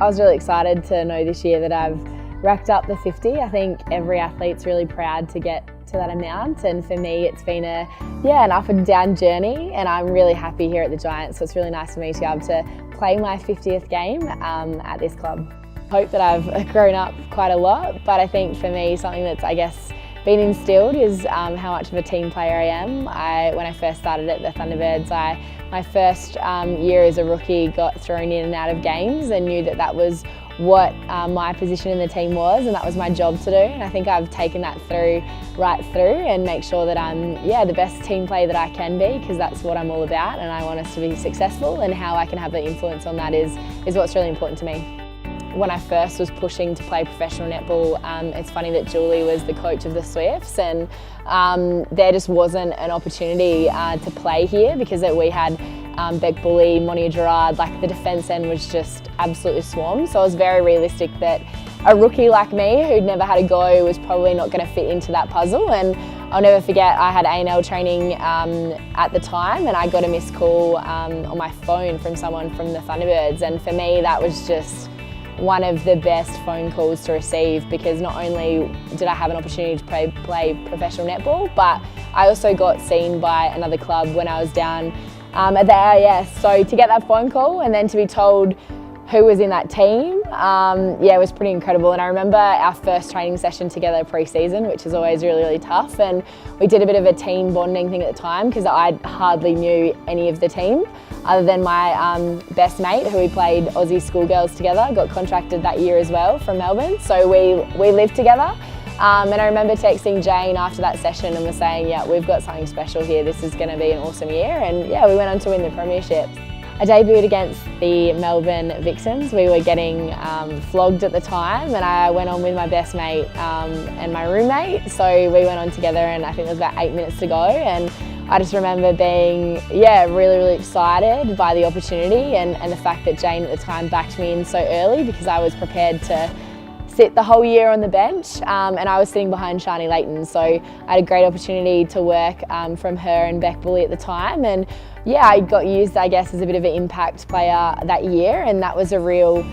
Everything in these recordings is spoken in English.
I was really excited to know this year that I've racked up the 50. I think every athlete's really proud to get to that amount, and for me it's been an up and down journey, and I'm really happy here at the Giants, so it's really nice for me to be able to play my 50th game at this club. I hope that I've grown up quite a lot, but I think for me something that's been instilled is how much of a team player I am. When I first started at the Thunderbirds, my first year as a rookie got thrown in and out of games and knew that was what my position in the team was, and that was my job to do. And I think I've taken that right through and make sure that I'm the best team player that I can be, because that's what I'm all about, and I want us to be successful, and how I can have an influence on that is what's really important to me. When I first was pushing to play professional netball, it's funny that Julie was the coach of the Swifts, and there just wasn't an opportunity to play here because we had Beck Bully, Monia Gerard, the defence end was just absolutely swarmed. So I was very realistic that a rookie like me who'd never had a go was probably not going to fit into that puzzle. And I'll never forget, I had A&L training at the time, and I got a missed call on my phone from someone from the Thunderbirds, and for me that was just one of the best phone calls to receive, because not only did I have an opportunity to play professional netball, but I also got seen by another club when I was down at the AIS. So to get that phone call and then to be told who was in that team, it was pretty incredible. And I remember our first training session together pre-season, which is always really, really tough. And we did a bit of a team bonding thing at the time, because I hardly knew any of the team other than my best mate, who we played Aussie schoolgirls together, got contracted that year as well from Melbourne. So we lived together. And I remember texting Jane after that session and was saying, we've got something special here. This is going to be an awesome year. And we went on to win the premiership. I debuted against the Melbourne Vixens. We were getting flogged at the time, and I went on with my best mate and my roommate. So we went on together, and I think there was about 8 minutes to go. And I just remember being, really, really excited by the opportunity and the fact that Jane at the time backed me in so early, because I was prepared to sit the whole year on the bench, and I was sitting behind Shani Layton. So I had a great opportunity to work from her and Beck Bully at the time, and I got used, I guess, as a bit of an impact player that year, and that was a real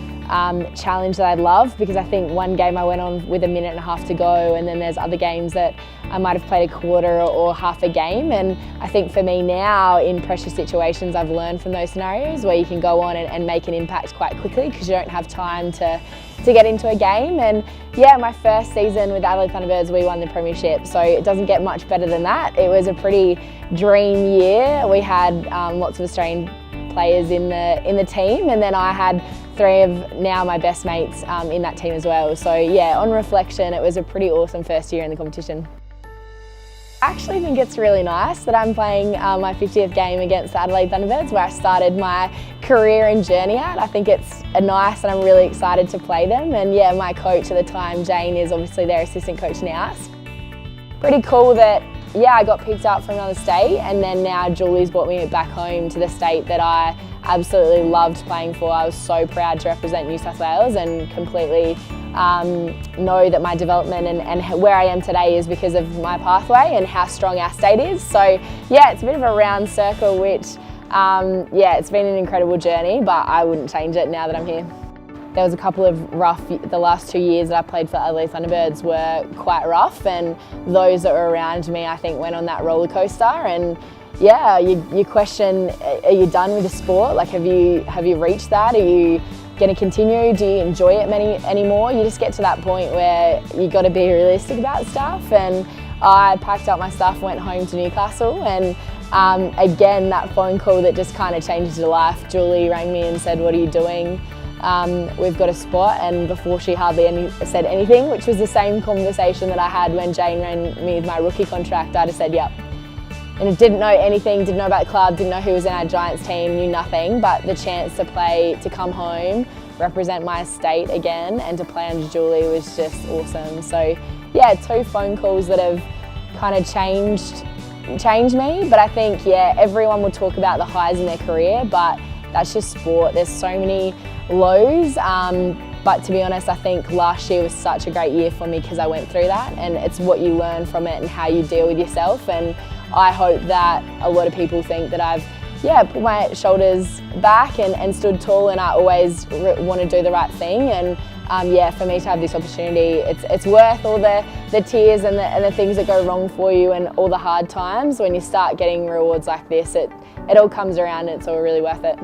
challenge that I loved, because I think one game I went on with a minute and a half to go, and then there's other games that I might have played a quarter or half a game. And I think for me now, in pressure situations, I've learned from those scenarios where you can go on and make an impact quite quickly, because you don't have time to get into a game. And my first season with Adelaide Thunderbirds, we won the premiership, so it doesn't get much better than that. It was a pretty dream year. We had lots of Australian players in the team, and then I had 3 of now my best mates in that team as well. So on reflection, it was a pretty awesome first year in the competition. I actually think it's really nice that I'm playing my 50th game against the Adelaide Thunderbirds, where I started my career and journey at. I think it's nice, and I'm really excited to play them. And my coach at the time, Jane, is obviously their assistant coach now. It's pretty cool that I got picked up from another state, and then now Julie's brought me back home to the state that I absolutely loved playing for. I was so proud to represent New South Wales, and completely know that my development and where I am today is because of my pathway and how strong our state is. So it's a bit of a round circle, which it's been an incredible journey, but I wouldn't change it now that I'm here. There was a couple of the last 2 years that I played for Adelaide Thunderbirds were quite rough, and those that were around me, I think, went on that roller coaster. And you question, are you done with the sport? Have you reached that? Are you going to continue? Do you enjoy it anymore? You just get to that point where you got to be realistic about stuff. And I packed up my stuff, went home to Newcastle, and again, that phone call that just kind of changed your life. Julie rang me and said, "What are you doing? We've got a spot." And before she hardly said anything, which was the same conversation that I had when Jane rang me with my rookie contract, I just said, "Yep." And didn't know anything, didn't know about the club, didn't know who was in our Giants team, knew nothing, but the chance to play, to come home, represent my state again, and to play under Julie was just awesome. So 2 phone calls that have kind of changed me, but I think everyone will talk about the highs in their career, but that's just sport. There's so many lows, but to be honest, I think last year was such a great year for me because I went through that, and it's what you learn from it and how you deal with yourself. And I hope that a lot of people think that I've yeah, put my shoulders back and stood tall, and I always want to do the right thing. And yeah, for me to have this opportunity, it's worth all the tears and the things that go wrong for you and all the hard times. When you start getting rewards like this, it all comes around and it's all really worth it.